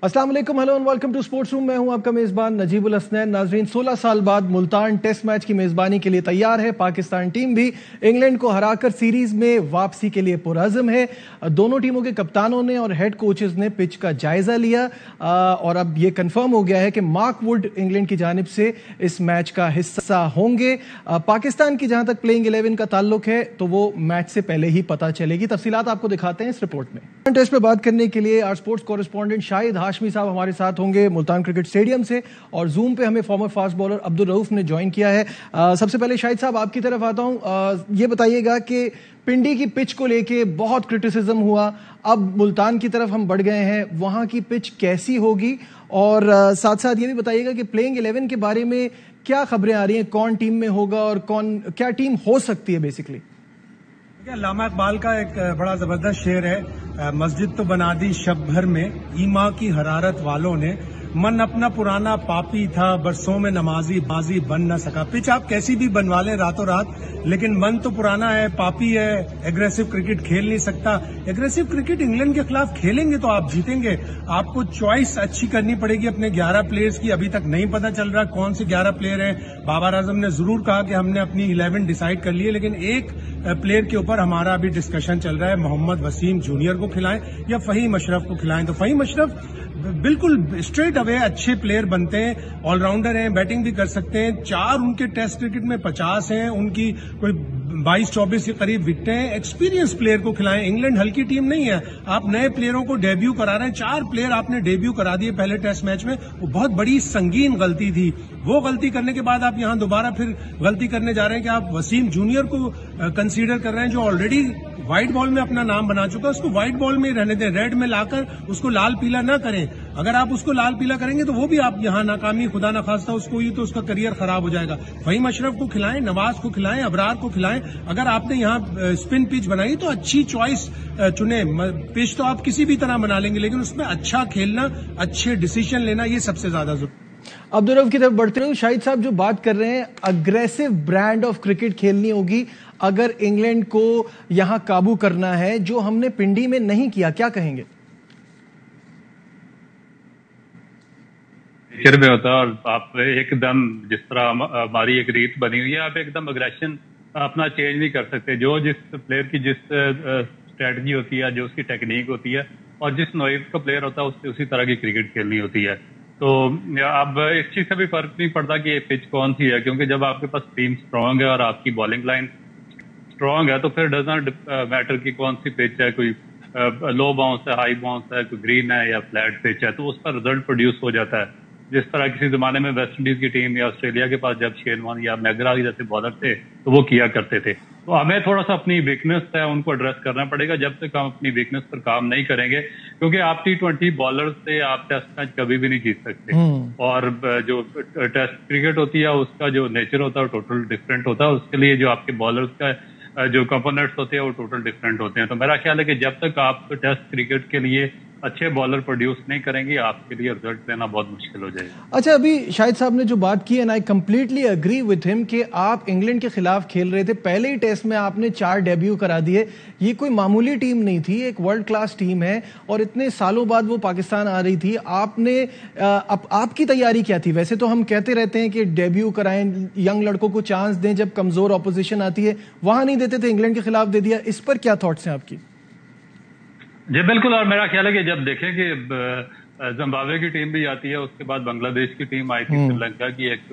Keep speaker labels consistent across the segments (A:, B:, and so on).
A: अस्सलाम वालेकुम, hello and welcome to sports room. मैं हूं आपका मेजबान नजीबुल हसनैन। नाजरीन, 16 साल बाद मुल्तान टेस्ट मैच की मेजबानी के लिए तैयार है। पाकिस्तान टीम भी इंग्लैंड को हराकर सीरीज में वापसी के लिए पुरअज़्म है। दोनों टीमों के कप्तानों ने और हेड कोचेस ने पिच का जायजा लिया और अब ये कंफर्म हो गया है कि मार्क वुड इंग्लैंड की जानिब से इस मैच का हिस्सा होंगे। पाकिस्तान की जहां तक प्लेइंग 11 का ताल्लुक है तो वो मैच से पहले ही पता चलेगी। तफसीलात आपको दिखाते हैं इस रिपोर्ट में। टेस्ट पे बात करने के लिए our sports correspondent Shahid Hashmi साहब हमारे साथ होंगे मुल्तान क्रिकेट स्टेडियम से, और जूम पे हमें farmer fast bowler Abdul Rauf ने ज्वाइन किया है। सबसे पहले शाहिद साहब आपकी तरफ आता हूं, ये बताइएगा कि पिंडी की पिच को लेके बहुत क्रिटिसिज्म हुआ, अब मुल्तान की तरफ हम बढ़ गए हैं, वहां की पिच कैसी होगी, और साथ साथ ये भी बताइएगा कि प्लेइंग 11 के बारे में क्या खबरें आ रही हैं, कौन टीम में होगा और क्या टीम हो सकती है बेसिकली।
B: अल्लामा इकबाल का एक बड़ा जबरदस्त शेर है, मस्जिद तो बना दी शब भर में, ईमा की हरारत वालों ने, मन अपना पुराना पापी था, बरसों में नमाजी बाजी बन न सका। पिच आप कैसी भी बनवा लें रातों रात, लेकिन मन तो पुराना है, पापी है, एग्रेसिव क्रिकेट खेल नहीं सकता। एग्रेसिव क्रिकेट इंग्लैंड के खिलाफ खेलेंगे तो आप जीतेंगे। आपको चॉइस अच्छी करनी पड़ेगी अपने 11 प्लेयर्स की। अभी तक नहीं पता चल रहा कौन से 11 प्लेयर हैं। बाबर आजम ने जरूर कहा कि हमने अपनी 11 डिसाइड कर ली है, लेकिन एक प्लेयर के ऊपर हमारा अभी डिस्कशन चल रहा है, मोहम्मद वसीम जूनियर को खिलाएं या फहीम अशरफ को खिलाएं। तो फहीम अशरफ बिल्कुल स्ट्रेट अवे अच्छे प्लेयर बनते हैं, ऑलराउंडर हैं, बैटिंग भी कर सकते हैं। 4 उनके टेस्ट क्रिकेट में 50 हैं, उनकी कोई 22-24 के करीब विकेटें हैं। एक्सपीरियंस प्लेयर को खिलाएं। इंग्लैंड हल्की टीम नहीं है, आप नए प्लेयरों को डेब्यू करा रहे हैं। 4 प्लेयर आपने डेब्यू करा दिए पहले टेस्ट मैच में, वो बहुत बड़ी संगीन गलती थी। वो गलती करने के बाद आप यहां दोबारा फिर गलती करने जा रहे हैं कि आप वसीम जूनियर को कंसीडर कर रहे हैं, जो ऑलरेडी व्हाइट बॉल में अपना नाम बना चुका है। उसको व्हाइट बॉल में ही रहने दें, रेड में लाकर उसको लाल पीला ना करें। अगर आप उसको लाल पीला करेंगे तो वो भी आप यहां नाकामी खुदा न खास्ता उसको ही, तो उसका करियर खराब हो जाएगा। फहीम अशरफ को खिलाएं, नवाज को खिलाएं, अबरार को खिलाएं। अगर आपने यहां स्पिन पिच बनाई तो अच्छी चॉइस चुने। पिच तो आप किसी भी तरह बना लेंगे, लेकिन उसमें अच्छा खेलना, अच्छे डिसीजन लेना, ये सबसे ज्यादा जरूरी।
A: अब्दुल रऊफ की तरफ बढ़ते हैं। शाहिद साहब जो बात कर रहे हैं, अग्रेसिव ब्रांड ऑफ क्रिकेट खेलनी होगी अगर इंग्लैंड को यहां काबू करना है, जो हमने पिंडी में नहीं किया, क्या कहेंगे?
C: नेचर में होता है, और आप एकदम जिस तरह हमारी एक रीत बनी हुई है, आप एकदम अग्रेशन अपना चेंज नहीं कर सकते। जो जिस प्लेयर की जिस स्ट्रेटजी होती है, जो उसकी टेक्निक होती है, और जिस नोइब का प्लेयर होता है उससे उसी तरह की क्रिकेट खेलनी होती है। तो अब इस चीज से भी फर्क नहीं पड़ता कि ये पिच कौन सी है, क्योंकि जब आपके पास टीम स्ट्रांग है और आपकी बॉलिंग लाइन स्ट्रांग है तो फिर डज नॉट मैटर कि कौन सी पिच है, कोई लो बाउंस है, हाई बाउंस है, कोई ग्रीन है या फ्लैट पिच है, तो उस पर रिजल्ट प्रोड्यूस हो जाता है। जिस तरह किसी जमाने में वेस्ट इंडीज की टीम या ऑस्ट्रेलिया के पास जब शेन वॉर्न या मैगरा जैसे बॉलर थे तो वो किया करते थे। तो हमें थोड़ा सा अपनी वीकनेस है उनको एड्रेस करना पड़ेगा। जब तक हम अपनी वीकनेस पर काम नहीं करेंगे, क्योंकि आप T20 बॉलर से आप टेस्ट मैच कभी भी नहीं जीत सकते, और जो टेस्ट क्रिकेट होती है उसका जो नेचर होता है टोटल डिफरेंट होता है। उसके लिए जो आपके बॉलर्स का जो कंपोनेंट्स होते हैं वो टोटल डिफरेंट होते हैं। तो मेरा ख्याल है कि जब तक आप टेस्ट क्रिकेट के लिए अच्छे बॉलर प्रोड्यूस नहीं करेंगे, आपके लिए रिजल्ट देना बहुत मुश्किल हो जाएगा।
A: अच्छा, अभी शाहिद साहब ने जो बात की, and I completely agree with him, कि आप इंग्लैंड के खिलाफ खेल रहे थे, पहले ही टेस्ट में आपने 4 डेब्यू करा दिए। ये कोई मामूली टीम नहीं थी, एक वर्ल्ड क्लास टीम है, और इतने सालों बाद वो पाकिस्तान आ रही थी। आपने आपकी तैयारी क्या थी? वैसे तो हम कहते रहते हैं कि डेब्यू कराएं, यंग लड़कों को चांस दें जब कमजोर ऑपोजिशन आती है, वहां नहीं देते थे, इंग्लैंड के खिलाफ दे दिया। इस पर क्या थॉट्स हैं आपकी?
C: जी बिल्कुल, और मेरा ख्याल है कि जब देखें कि जिम्बाब्वे की टीम भी आती है, उसके बाद बांग्लादेश की टीम आई थी, श्रीलंका की एक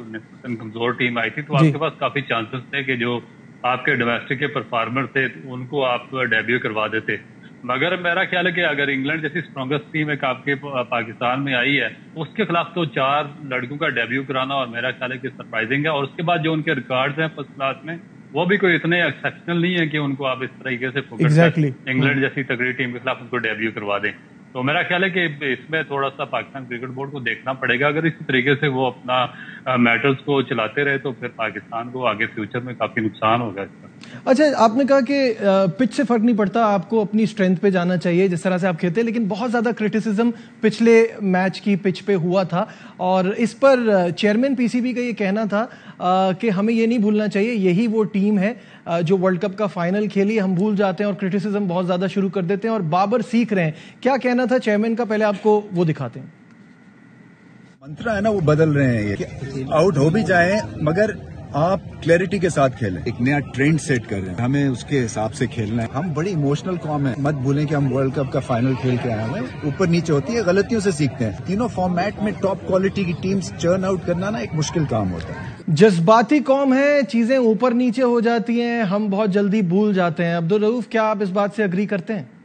C: कमजोर टीम आई थी, तो आपके पास काफी चांसेस थे कि जो आपके डोमेस्टिक के परफॉर्मर थे उनको आप डेब्यू करवा देते। मगर मेरा ख्याल है कि अगर इंग्लैंड जैसी स्ट्रॉन्गेस्ट टीम एक आपके पाकिस्तान में आई है, उसके खिलाफ तो 4 लड़कों का डेब्यू कराना और मेरा ख्याल है कि सरप्राइजिंग है। और उसके बाद जो उनके रिकॉर्ड्स हैं फर्स्ट क्लास में, वो भी कोई इतने एक्सेप्शनल नहीं है कि उनको आप इस तरीके से इंग्लैंड जैसी तगड़ी टीम के खिलाफ उनको डेब्यू करवा दें। तो मेरा ख्याल है कि इसमें थोड़ा सा पाकिस्तान क्रिकेट बोर्ड को देखना पड़ेगा। अगर इसी तरीके से वो अपना मैटर्स को चलाते रहे तो फिर पाकिस्तान को आगे फ्यूचर में काफी नुकसान होगा इसका।
A: अच्छा, आपने कहा कि पिच से फर्क नहीं पड़ता, आपको अपनी स्ट्रेंथ पे जाना चाहिए जिस तरह से आप खेलते हैं, लेकिन बहुत ज्यादा क्रिटिसिज्म पिछले मैच की पिच पे हुआ था, और इस पर चेयरमैन पीसीबी का ये कहना था कि हमें ये नहीं भूलना चाहिए, यही वो टीम है जो वर्ल्ड कप का फाइनल खेली। हम भूल जाते हैं और क्रिटिसिज्म बहुत ज्यादा शुरू कर देते हैं, और बाबर सीख रहे हैं। क्या कहना था चेयरमैन का, पहले आपको वो दिखाते हैं।
D: منترا ہے نا وہ بدل رہے ہیں، یہ آؤٹ ہو بھی جائیں مگر آپ کلیئرٹی کے ساتھ کھیلیں، ایک نیا ٹرینڈ سیٹ کر رہے ہیں، ہمیں اس کے حساب سے کھیلنا ہے. ہم بڑی ایموشنل قوم ہے، مت بھولیں کہ ہم ورلڈ کپ کا فائنل کھیل کے آئے ہیں، اوپر نیچے ہوتی ہے، غلطیوں سے سیکھتے ہیں. تینوں فارمیٹ میں ٹاپ کوالٹی کی ٹیمز چرن آؤٹ کرنا نا ایک مشکل کام ہوتا ہے.
A: جذباتی قوم ہے، چیزیں اوپر نیچے ہو جاتی ہیں، ہم بہت جلدی بھول جاتے ہیں. عبدالرؤف، کیا آپ اس بات سے اگری کرتے ہیں؟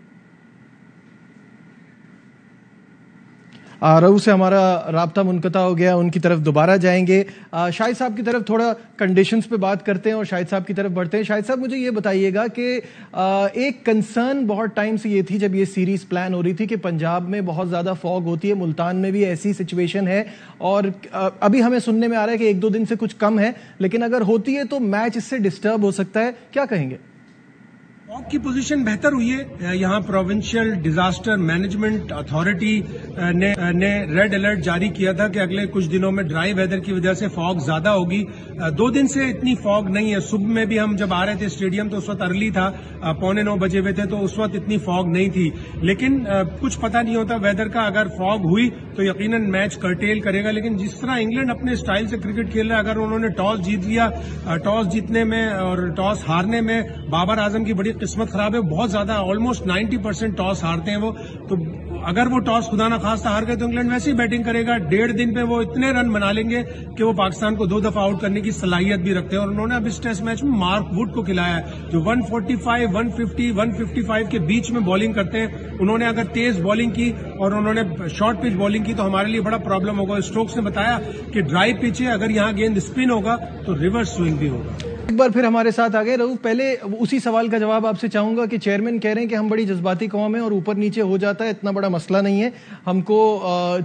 A: رؤوف سے ہمارا رابطہ منقطع ہو گیا، ان کی طرف دوبارہ جائیں گے. شاہد صاحب کی طرف تھوڑا کنڈیشنز پہ بات کرتے ہیں اور شاہد صاحب کی طرف بڑھتے ہیں. شاہد صاحب، مجھے یہ بتائیے گا کہ ایک کنسرن بہت ٹائم سے یہ تھی جب یہ سیریز پلان ہو رہی تھی کہ پنجاب میں بہت زیادہ فوگ ہوتی ہے، ملتان میں بھی ایسی سچویشن ہے، اور ابھی ہمیں سننے میں آ رہا ہے کہ ایک دو دن سے کچھ کم ہے، لیکن اگر ہوتی ہے تو میچ اس سے ڈسٹرب ہو سکتا ہے. کیا کہیں گے؟
B: فوگ کی پوزیشن بہتر ہوئی ہے. یہاں پروونشل ڈیزاسٹر مینجمنٹ اتھارٹی نے ریڈ الرٹ جاری کیا تھا کہ اگلے کچھ دنوں میں ڈرائی ویدر کی وجہ سے فوگ زیادہ ہوگی. 2 دن سے اتنی فوگ نہیں ہے. صبح میں بھی ہم جب آ رہے تھے اسٹیڈیم تو اس وقت ارلی تھا، 8:45 بجے ہوئے تھے، تو اس وقت اتنی فوگ نہیں تھی. لیکن کچھ پتہ نہیں ہوتا ویدر کا، اگر فوگ ہوئی تو یقیناً میچ کرٹیل کرے گا. لیکن جس طرح انگلینڈ اپنے اسٹائل سے کرکٹ کھیل رہا ہے، اگر انہوں نے ٹاس جیت لیا، ٹاس جیتنے میں اور ٹاس ہارنے میں بابر اعظم کی بڑی قسمت خراب ہے. بہت زیادہ آلموسٹ 90% ٹاس ہارتے ہیں وہ. تو اگر وہ ٹاس خدا نہ خواستہ ہار گئے تو انگلینڈ ویسے ہی بیٹنگ کرے گا. 1.5 دن پہ وہ اتنے رن بنا لیں گے کہ وہ پاکستان کو 2 دفعہ آؤٹ کرنے کی صلاحیت بھی رکھتے ہیں. اور انہوں نے اب اس ٹیسٹ میچ میں مارک ووڈ کو کھلایا ہے جو 145, 150, 155 کے بیچ میں بالنگ کرتے ہیں. انہوں نے اگر تیز بالنگ کی اور انہوں نے شارٹ پچ بالنگ کی تو ہمارے لیے بڑا پرابلم ہوگا. اسٹوکس نے بتایا کہ ڈرائی پچ ہے، اگر یہاں گیند اسپن ہوگا تو ریورس سوئنگ بھی ہوگا.
A: ایک بار پھر ہمارے ساتھ آ گئے. رؤوف، پہلے اسی سوال کا جواب آپ سے چاہوں گا کہ چیئرمین کہہ رہے ہیں کہ ہم بڑی جذباتی قوم ہیں اور اوپر نیچے ہو جاتا ہے، اتنا بڑا مسئلہ نہیں ہے، ہم کو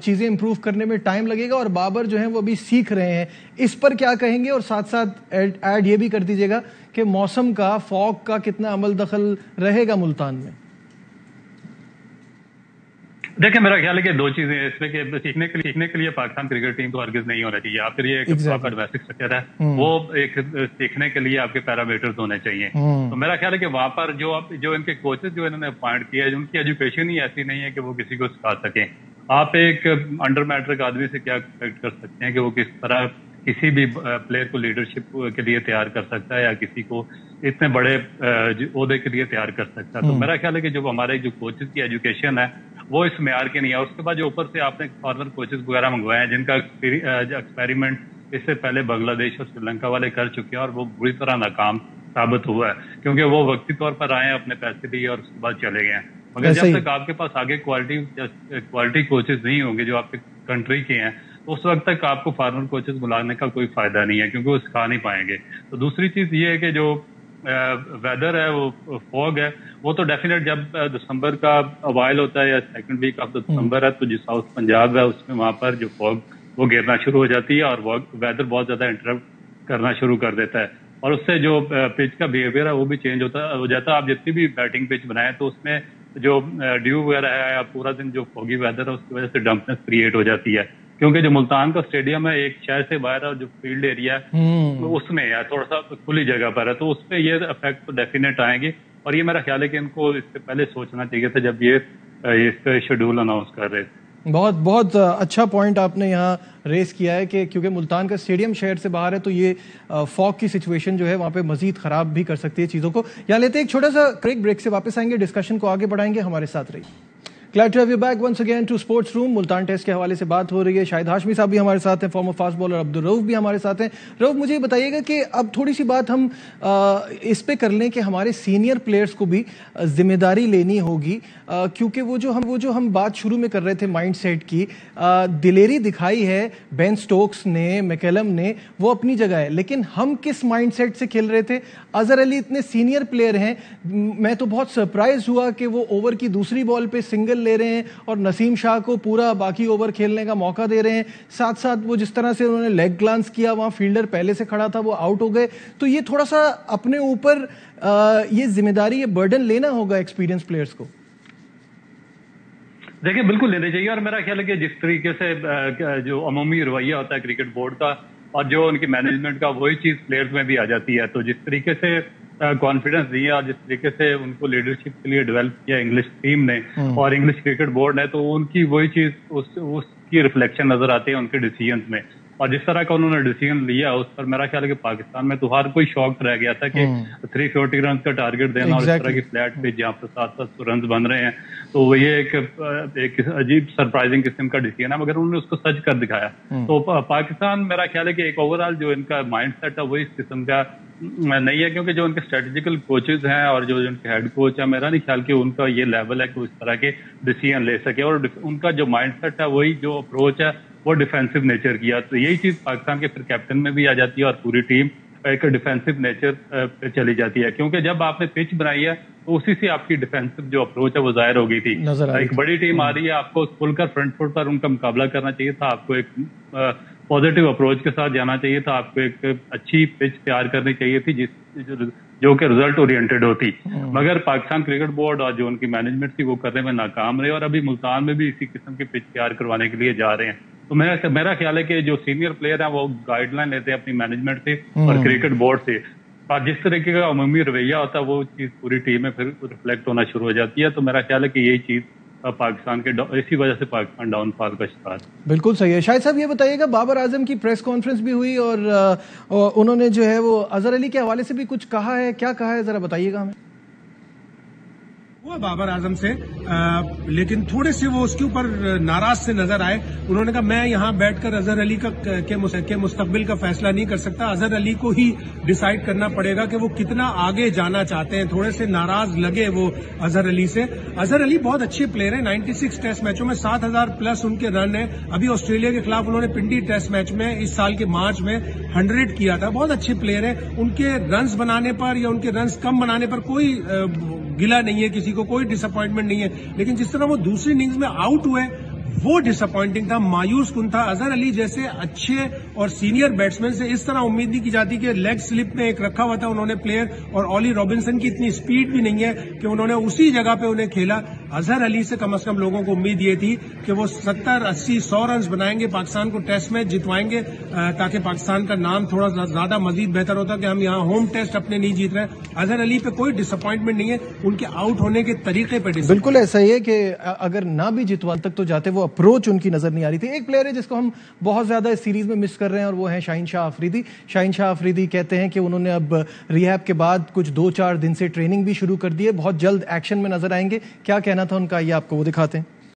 A: چیزیں امپروو کرنے میں ٹائم لگے گا، اور بابر جو ہیں وہ ابھی سیکھ رہے ہیں. اس پر کیا کہیں گے؟ اور ساتھ ساتھ ایڈ یہ بھی کر دیجیے گا کہ موسم کا، فوگ کا کتنا عمل دخل رہے گا ملتان میں؟
C: دیکھیں، میرا خیال ہے کہ 2 چیزیں ہیں اس میں کہ سیکھنے کے لیے پاکستان کرکٹ ٹیم کو ہرگز نہیں ہونا چاہیے. آپ کے لیے ایک پراپر بیسک اسٹرکچر ہے، وہ ایک سیکھنے کے لیے آپ کے پیرامیٹرز ہونے چاہیے. تو میرا خیال ہے کہ وہاں پر جو ان کے کوچز جو انہوں نے اپوائنٹ کیا ہے، ان کی ایجوکیشن ہی ایسی نہیں ہے کہ وہ کسی کو سکھا سکیں. آپ ایک انڈر میٹرک آدمی سے کیا ایکسپیکٹ کر سکتے ہیں کہ وہ کس طرح کسی بھی پلیئر کو لیڈرشپ کے لیے تیار کر سکتا ہے یا کسی کو اتنے بڑے عہدے کے لیے تیار کر سکتا ہے. تو میرا خیال ہے کہ جو ہمارے جو کوچز کی ایجوکیشن ہے وہ اس معیار کی نہیں ہے. اس کے بعد جو اوپر سے آپ نے فارمر کوچز وغیرہ منگوائے ہیں جن کا ایکسپیریمنٹ اس سے پہلے بنگلہ دیش اور سری لنکا والے کر چکے ہیں اور وہ بری طرح ناکام ثابت ہوا ہے کیونکہ وہ وقتی طور پر آئے ہیں، اپنے پیسے دیے اور اس کے بعد چلے گئے ہیں. مگر جب تک آپ کے پاس آگے کوالٹی کوچز نہیں ہوں گے جو آپ کی کنٹری کے ہیں، اس وقت تک آپ کو فارمر کوچز بلانے کا کوئی فائدہ نہیں ہے کیونکہ وہ سکھا نہیں پائیں گے. تو دوسری چیز یہ ہے کہ جو ویدر ہے، وہ فوگ ہے، وہ تو ڈیفینیٹ جب دسمبر کا اوائل ہوتا ہے یا سیکنڈ ویک آف دسمبر ہے تو جو ساؤتھ پنجاب ہے اس میں وہاں پر جو فوگ وہ گرنا شروع ہو جاتی ہے اور ویدر بہت زیادہ انٹرپٹ کرنا شروع کر دیتا ہے اور اس سے جو پچ کا بیہیویئر ہے وہ بھی چینج ہو جاتا ہے. آپ جتنی بھی بیٹنگ پچ بنائیں تو اس میں جو ڈیو وغیرہ ہے یا پورا دن جو فوگی ویدر ہے اس کی وجہ سے ڈمپنس کریٹ ہو جاتی ہے کیونکہ جو ملتان کا اسٹیڈیم ہے ایک شہر سے باہر ہے، جو فیلڈ ایریا ہے اس میں ہے، تھوڑا سا کھلی جگہ پر ہے، تو اس پہ یہ افیکٹ تو ڈیفینیٹ آئیں گے. اور یہ میرا خیال ہے کہ ان کو اس سے پہلے سوچنا چاہیے تھا جب یہ اس کا شیڈول اناؤنس کر رہے تھے.
A: بہت اچھا پوائنٹ آپ نے یہاں ریز کیا ہے کہ کیونکہ ملتان کا اسٹیڈیم شہر سے باہر ہے تو یہ فوگ کی سچویشن جو ہے وہاں پہ مزید خراب بھی کر سکتی ہے چیزوں کو. یہاں لیتے ایک چھوٹا سا بریک سے واپس آئیں گے، ڈسکشن کو آگے بڑھائیں گے. ہمارے ساتھ رہیے. Glad to have you back once again to Sports Room. Multan test کے حوالے سے بات ہو رہی ہے. شاہد ہاشمی صاحب بھی ہمارے ساتھ ہیں، فارمر فاسٹ بالر عبدالرؤف بھی ہمارے ساتھ ہیں. رؤف، مجھے یہ بتائیے گا کہ اب تھوڑی سی بات ہم اس پہ کر لیں کہ ہمارے سینئر پلیئرز کو بھی ذمہ داری لینی ہوگی کیونکہ وہ جو ہم بات شروع میں کر رہے تھے مائنڈ سیٹ کی، دلیری دکھائی ہے بین سٹوکس نے، میکیلم نے، وہ اپنی جگہ ہے، لیکن ہم کس مائنڈ سیٹ سے کھیل رہے تھے؟ اظہر علی اتنے سینئر پلیئر ہیں، میں تو بہت سرپرائز ہوا کہ وہ اوور کی دوسری بال پہ سنگل لے رہے ہیں اور نسیم شاہ کو پورا باقی اوور کھیلنے کا موقع دے رہے ہیں. ساتھ ساتھ وہ جس طرح سے انہوں نے لیگ گلانس کیا، وہاں فیلڈر پہلے سے کھڑا تھا، وہ آؤٹ ہو گئے. تو یہ تھوڑا سا اپنے اوپر یہ ذمہ داری، یہ برڈن لینا ہوگا ایکسپیرینس پلیئرز کو.
C: دیکھیں، بالکل لینے چاہیے. اور میرا خیال ہے کہ جس طریقے سے جو عمومی رویہ ہوتا ہے کرکٹ بورڈ کا اور جو ان کی مینجمنٹ کا، وہی چیز پلیئرز میں بھی آ جاتی ہے. تو جس طریقے سے कॉन्फिडेंस दिया और जिस तरीके से उनको लीडरशिप के लिए डेवलप किया इंग्लिश टीम ने और इंग्लिश क्रिकेट बोर्ड ने, तो उनकी वही चीज उसकी रिफ्लेक्शन नजर आती है उनके डिसीजन में। और जिस तरह का उन्होंने डिसीजन लिया उस पर मेरा ख्याल है कि पाकिस्तान में तो हर कोई शॉक रह गया था कि 340 रन का टारगेट देना और इस तरह की फ्लैट पे जहाँ पर 700 रन बन रहे हैं, तो ये एक अजीब सरप्राइजिंग किस्म का डिसीजन है, मगर उन्होंने उसको सच कर दिखाया। तो पाकिस्तान मेरा ख्याल है कि एक ओवरऑल जो इनका माइंड सेट है वो इस किस्म का नहीं है, क्योंकि जो उनके स्ट्रेटेजिकल कोचेज हैं और जो उनके हेड कोच है, मेरा नहीं ख्याल कि उनका ये लेवल है कि इस तरह के डिसीजन ले सके। और उनका जो माइंड सेट है वही जो अप्रोच है वो डिफेंसिव नेचर किया। तो यही चीज पाकिस्तान के फिर कैप्टन में भी आ जाती है और पूरी टीम एक डिफेंसिव नेचर पे चली जाती है, क्योंकि जब आपने पिच बनाई है तो उसी से आपकी डिफेंसिव जो अप्रोच है वो जाहिर हो गई थी। एक बड़ी टीम आ रही है, आपको खुलकर फ्रंट फुट पर उनका मुकाबला करना चाहिए था, आपको एक पॉजिटिव अप्रोच के साथ जाना चाहिए था, आपको एक अच्छी पिच तैयार करनी चाहिए थी जो कि रिजल्ट ओरिएंटेड होती। मगर पाकिस्तान क्रिकेट बोर्ड और जो उनकी मैनेजमेंट थी वो करने में नाकाम रहे और अभी मुल्तान में भी इसी किस्म की पिच तैयार करवाने के लिए जा रहे हैं। तो मेरा ख्याल है कि जो सीनियर प्लेयर हैं वो गाइडलाइन लेते हैं अपनी मैनेजमेंट से और क्रिकेट बोर्ड से, और जिस तरीके का अमूमी रवैया होता है वो चीज पूरी टीम में फिर रिफ्लेक्ट होना शुरू हो जाती है। तो मेरा ख्याल है कि यही चीज पाकिस्तान के इसी वजह से पाकिस्तान डाउनफॉल का शिकार।
A: बिल्कुल सही है। शाहिद साहब ये बताइएगा, बाबर आजम की प्रेस कॉन्फ्रेंस भी हुई और उन्होंने जो है वो अजहर अली के हवाले से भी कुछ कहा है, क्या कहा है जरा बताइएगा हमें।
B: हुआ बाबर आजम से लेकिन थोड़े से वो उसके ऊपर नाराज से नजर आए। उन्होंने कहा मैं यहाँ बैठकर अजहर अली के मुस्तकबिल का फैसला नहीं कर सकता, अजहर अली को ही डिसाइड करना पड़ेगा कि वो कितना आगे जाना चाहते हैं। थोड़े से नाराज लगे वो अजहर अली से। अजहर अली बहुत अच्छे प्लेयर हैं, 96 टेस्ट मैचों में 7000 प्लस उनके रन है। अभी ऑस्ट्रेलिया के खिलाफ उन्होंने पिंडी टेस्ट मैच में इस साल के मार्च में 100 किया था। बहुत अच्छे प्लेयर हैं, उनके रन्स बनाने पर या उनके रन्स कम बनाने पर कोई गिला नहीं है, किसी को कोई डिसअपॉइंटमेंट नहीं है। लेकिन जिस तरह वो दूसरी इनिंग्स में आउट हुए वो डिसअपॉइंटिंग था, मायूस कुन था। अजहर अली जैसे अच्छे और सीनियर बैट्समैन से इस तरह उम्मीद नहीं की जाती कि लेग स्लिप में एक रखा हुआ था उन्होंने प्लेयर, और ऑली रॉबिन्सन की इतनी स्पीड भी नहीं है कि उन्होंने उसी जगह पे उन्हें खेला। अजहर अली से कम लोगों को उम्मीद ये थी कि वो 70, 80, 100 रन बनाएंगे, पाकिस्तान को टेस्ट मैच जितवाएंगे, ताकि पाकिस्तान का नाम थोड़ा ज्यादा मजीद बेहतर होता कि हम यहाँ होम टेस्ट अपने नहीं जीत रहे। अजहर अली पे कोई डिसअपॉइंटमेंट नहीं है, उनके आउट होने के तरीके पे
A: बिल्कुल ऐसा ही है कि अगर ना भी जितवा तक तो जाते, वो अप्रोच उनकी नजर नहीं आ रही थी। एक प्लेयर है जिसको हम बहुत ज्यादा इस सीरीज में मिस कर रहे हैं और वो है शाहीन शाह अफरीदी। शाहीन शाह अफरीदी कहते हैं कि उन्होंने अब रिहैब के बाद कुछ 2-4 दिन से ट्रेनिंग भी शुरू कर दी है, बहुत जल्द एक्शन में नजर आएंगे। क्या कहना था उनका, ये आपको वो दिखाते हैं।